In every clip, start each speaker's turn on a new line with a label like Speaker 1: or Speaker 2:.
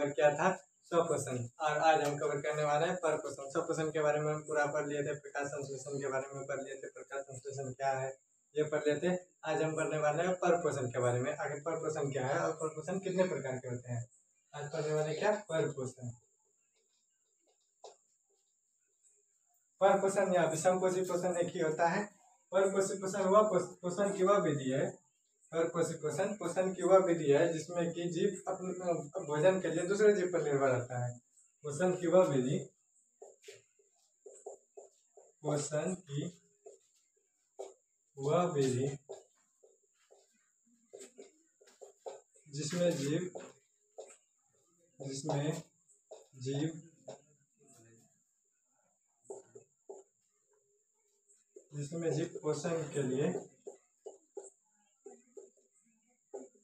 Speaker 1: Cover किया था स्वपोषण, और आज हम कवर करने वाले हैं परपोषण। स्वपोषण के बारे में हम पूरा पढ़ लिए थे, प्रकाश संश्लेषण के बारे में पढ़ लिए थे, प्रकाश संश्लेषण क्या है ये पढ़ लिए थे। आज हम पढ़ने वाले हैं परपोषण के बारे में। आखिर परपोषण क्या है और परपोषण कितने प्रकार के होते हैं, आज पढ़ने वाले क्या परपोषण। परपोषण या विषमपोषी पोषण एक ही होता है। परपोषी पोषण वह पोषण की वह विधि है, परपोषी पोषण की वह विधि है जिसमें कि जीव अपने भोजन के लिए दूसरे जीव पर निर्भर रहता है। पोषण की वह विधि, पोषण की वह विधि जिसमें जीव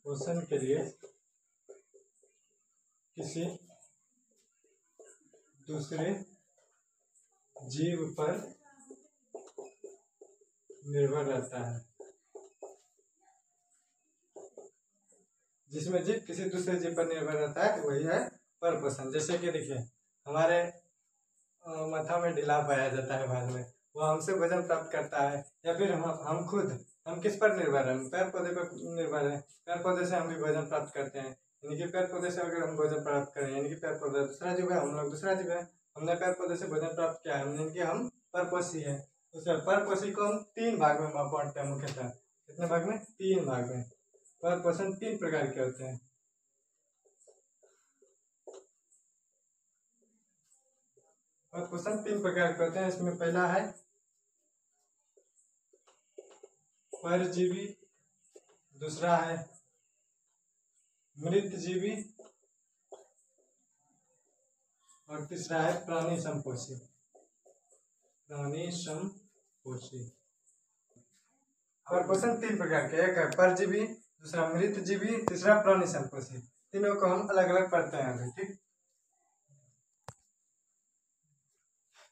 Speaker 1: पोषण के लिए किसी दूसरे जीव पर निर्भर रहता है। जिसमें जीव किसी दूसरे जीव पर निर्भर रहता है वही है परपोषण। जैसे कि देखिए, हमारे माथा में ढीला पाया जाता है बाद में, वह हमसे भोजन प्राप्त करता है। या फिर हम किस पर निर्भर हैं, पेड़ पौधे पर निर्भर हैं। पेड़ पौधे से हम भी भोजन प्राप्त करते हैं, यानी कि पेड़ पौधे से अगर हम भोजन प्राप्त करें, यानी कि पेड़ पौधा दूसरा जीव है, हम लोग दूसरा जीव है। हमने पेड़ पौधे से भोजन प्राप्त किया है, यानी कि हम परपोषी है। उस परपोषी को हम 3 भाग में बांटते हैं मुख्यतः। कितने भाग में? 3 भाग में। परपोषण 3 प्रकार के होते हैं। परपोषण 3 प्रकार के होते हैं। इसमें पहला है परजीवी, दूसरा है मृतजीवी और तीसरा है प्राणी संपोषी। परपोषण 3 प्रकार के, एक है परजीवी, दूसरा मृतजीवी, तीसरा प्राणी संपोषी। तीनों को हम अलग अलग पढ़ते हैं अभी, ठीक।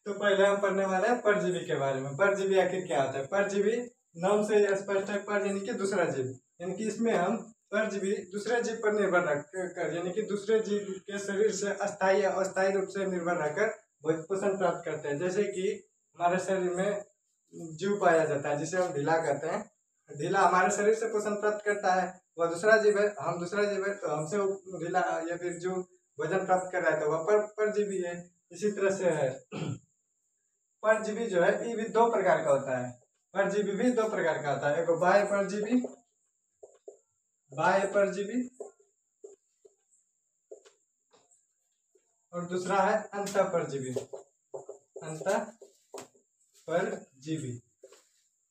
Speaker 1: तो पहले हम पढ़ने वाले हैं परजीवी के बारे में। परजीवी आखिर क्या होता है? परजीवी नाम से स्पष्ट है, पर यानी कि दूसरा जीव, यानी कि इसमें हम परजीवी दूसरे जीव पर निर्भर रहकर, यानी कि दूसरे जीव के शरीर से अस्थायी या अस्थायी रूप से निर्भर रहकर पोषण प्राप्त करते हैं। जैसे कि हमारे शरीर में जीव पाया जाता है जिसे हम ढीला कहते हैं। ढीला हमारे शरीर से पोषण प्राप्त करता है, वह दूसरा जीव है, हम दूसरा जीव है, तो हमसे ढीला या फिर जो भोजन प्राप्त कर रहा है तो वह परजीवी है। इसी तरह से है परजीवी जो है ये भी 2 प्रकार का होता है। परजीवी भी 2 प्रकार का होता है, एक बाह्य परजीवी और दूसरा है अंतःपरजीवी।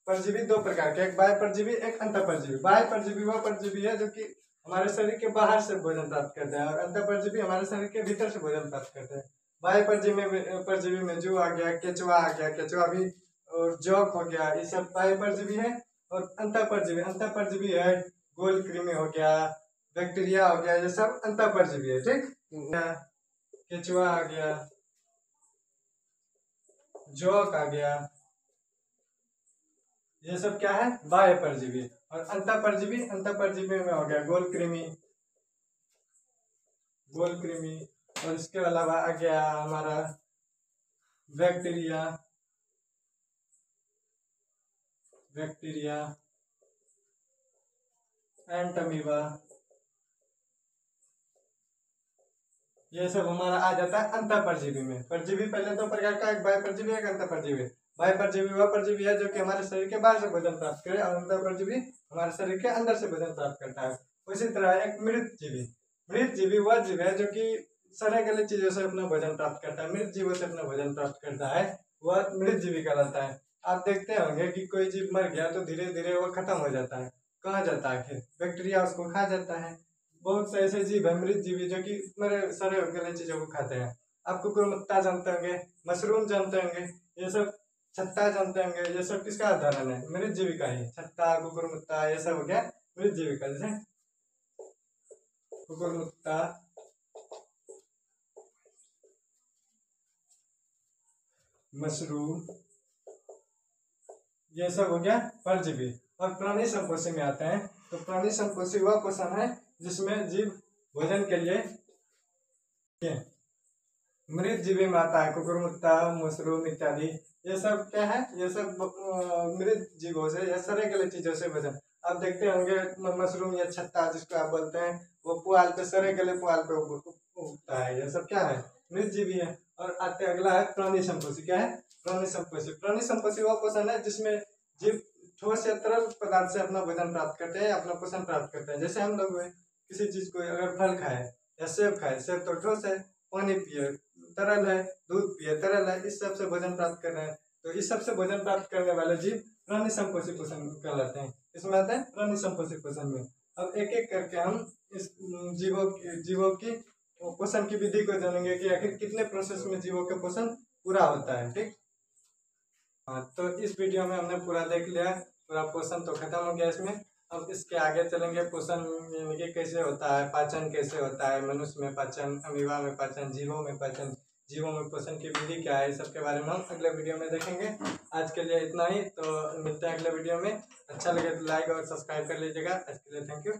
Speaker 1: परजीवी 2 प्रकार के, एक बाह्य परजीवी, एक अंतःपरजीवी। बाह्य परजीवी वह परजीवी है जो कि हमारे शरीर के बाहर से भोजन प्राप्त करते हैं, और अंतःपरजीवी हमारे शरीर के भीतर से भोजन प्राप्त करते हैं। बाह्य परजीवी में जू आ गया, केचुआ आ गया, केचुआ भी, और जौक हो गया, ये सब बाह्य परजीवी है। और अंतःपरजीवी है गोल कृमि हो गया, बैक्टीरिया हो गया, ये सब अंतःपरजीवी है, ठीक। केचुआ आ गया, जौक आ गया, ये सब क्या है? बाह्य परजीवी। और अंतःपरजीवी में हो गया गोल कृमि, और इसके अलावा आ गया हमारा बैक्टीरिया, एंट अमीबा, ये सब हमारा आ जाता है अंतःपरजीवी में। परजीवी पहले 2 प्रकार का, एक बाह्य परजीवी, एक अंतःपरजीवी। बाह्य परजीवी वह परजीवी है जो कि हमारे शरीर के बाहर से भोजन प्राप्त करे, और अंतःपरजीवी हमारे शरीर के अंदर से भोजन प्राप्त करता है। उसी तरह एक मृतजीवी वह जीव है जो कि सड़े गले चीजों से अपना भोजन प्राप्त करता है, मृत जीवों से अपना भोजन प्राप्त करता है, वह मृतजीवी कहलाता है। आप देखते होंगे कि कोई जीव मर गया तो धीरे धीरे वह खत्म हो जाता है, कहाँ जाता है? फिर बैक्टीरिया उसको खा जाता है। बहुत से ऐसे जीव है मृतजीवी जो कि मरे सड़े गले चीजों को खाते हैं। आप कुकुरमुत्ता जानते होंगे, मशरूम जानते होंगे, ये सब छत्ता जानते होंगे, ये सब किसका उदाहरण है? मृतजीवी का ही। छत्ता, कुकुरमुत्ता, ये सब हो गया मृतजीवी का। जैसे कुकुरमुत्ता, मशरूम, ये सब हो गया परजीवी। और प्राणी संपोषी में आते हैं, तो प्राणी संपोषी वह पोषण है जिसमें जीव भोजन के लिए ठीक है। मृत जीवी में आता है कुकुरमुत्ता, मशरूम इत्यादि। ये सब क्या है, ये सब मृत जीवों से या सड़े गले चीजों से वजन। आप देखते होंगे मशरूम या छत्ता जिसको आप बोलते हैं, वो पुआल पे, सड़े गले पुआल पे उगता है। ये सब क्या है, मृत जीवी है। और आते अगला है प्राणी संपोषी। क्या है, प्राणी संपोषी। प्राणी संपोषी वो पोषण है जिसमें जीव ठोस या तरल पदार्थ से अपना वजन प्राप्त करते हैं, अपना पोषण प्राप्त करते हैं। जैसे हम लोग किसी चीज को अगर फल खाए या सेब खाए, सेब तो ठोस है, पानी पिए तरल है, दूध पिए तरल है, इस सब से भोजन प्राप्त कर रहे हैं। तो इस सब से भोजन प्राप्त करने वाले जीव प्राणी संपोषी पोषण कहलाते हैं। इसमें आते हैं प्राणी संपोषी पोषण में। अब एक एक करके हम इस जीवों की पोषण की विधि को जानेंगे कि आखिर कितने प्रोसेस में जीवों का पोषण पूरा होता है। ठीक, हाँ, तो इस वीडियो में हमने पूरा देख लिया, पूरा पोषण तो खत्म हो गया इसमें। अब इसके आगे चलेंगे पोषण यानी कि कैसे होता है, पाचन कैसे होता है, मनुष्य में पाचन, अमीबा में पाचन, जीवों में पाचन, जीवों में पोषण की विधि क्या है, इस सब के बारे में हम अगले वीडियो में देखेंगे। आज के लिए इतना ही, तो मिलते हैं अगले वीडियो में। अच्छा लगे तो लाइक और सब्सक्राइब कर लीजिएगा। आज के लिए थैंक यू।